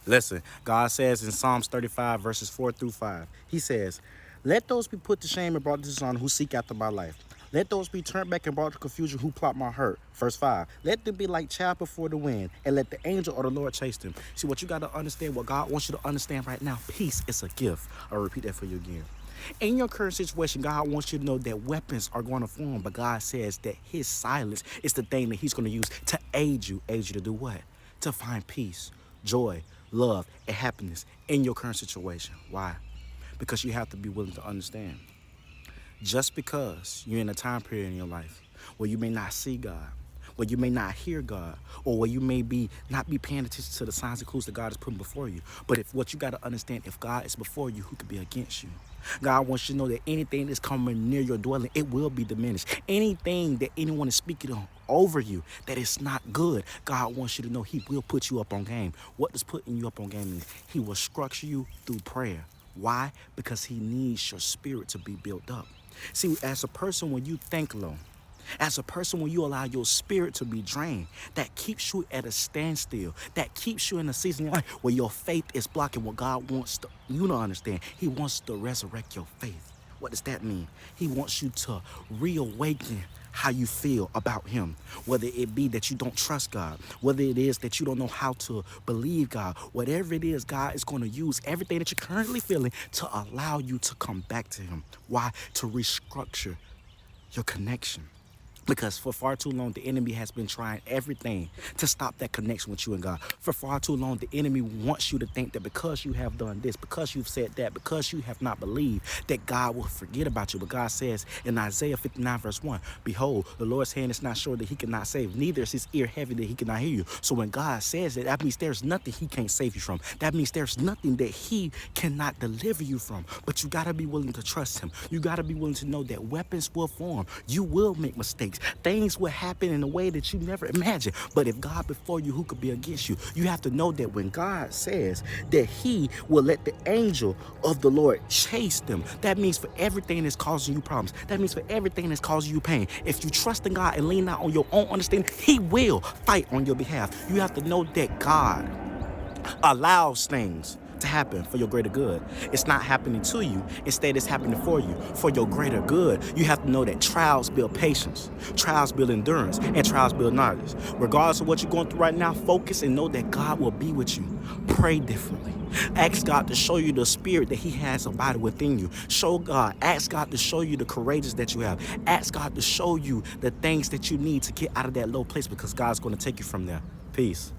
Listen, God says in Psalms 35, verses 4 through 5, he says, let those be put to shame and brought to dishonor who seek after my life. Let those be turned back and brought to confusion who plot my hurt. Verse 5, let them be like chaff before the wind, and let the angel of the Lord chase them. See, what you got to understand, what God wants you to understand right now, peace is a gift. I'll repeat that for you again. In your current situation, God wants you to know that weapons are going to form, but God says that his silence is the thing that he's going to use to aid you. Aid you to do what? To find peace, joy, love, and happiness in your current situation. Why? Because you have to be willing to understand. Just because you're in a time period in your life where you may not see God, where you may not hear God, or where you may be not be paying attention to the signs and clues that God is putting before you. But if what you got to understand, if God is before you, who could be against you? God wants you to know that anything that's coming near your dwelling, it will be diminished. Anything that anyone is speaking on over you that is not good, God wants you to know he will put you up on game. What does putting you up on game mean? He will structure you through prayer. Why? Because he needs your spirit to be built up. See, as a person, when you think low, as a person, when you allow your spirit to be drained, that keeps you at a standstill, that keeps you in a season of life where your faith is blocking what God wants you to understand. He wants to resurrect your faith. What does that mean? He wants you to reawaken how you feel about him, whether it be that you don't trust God, whether it is that you don't know how to believe God, whatever it is, God is going to use everything that you're currently feeling to allow you to come back to him. Why? To restructure your connection. Because for far too long, the enemy has been trying everything to stop that connection with you and God. For far too long, the enemy wants you to think that because you have done this, because you've said that, because you have not believed, that God will forget about you. But God says in Isaiah 59, verse 1, behold, the Lord's hand is not sure that he cannot save, neither is his ear heavy that he cannot hear you. So when God says that, that means there's nothing he can't save you from. That means there's nothing that he cannot deliver you from. But you got to be willing to trust him. You got to be willing to know that weapons will form. You will make mistakes. Things will happen in a way that you never imagined. But if God before you, who could be against you? You have to know that when God says that he will let the angel of the Lord chase them, that means for everything that's causing you problems, that means for everything that's causing you pain, if you trust in God and lean not on your own understanding, he will fight on your behalf. You have to know that God allows things to happen for your greater good. It's not happening to you. Instead, it's happening for you, for your greater good. You have to know that trials build patience, trials build endurance, and trials build knowledge. Regardless of what you're going through right now, focus and know that God will be with you. Pray differently. Ask God to show you the spirit that he has abided within you. Ask God to show you the courageous that you have. Ask God to show you the things that you need to get out of that low place, because God's going to take you from there. Peace.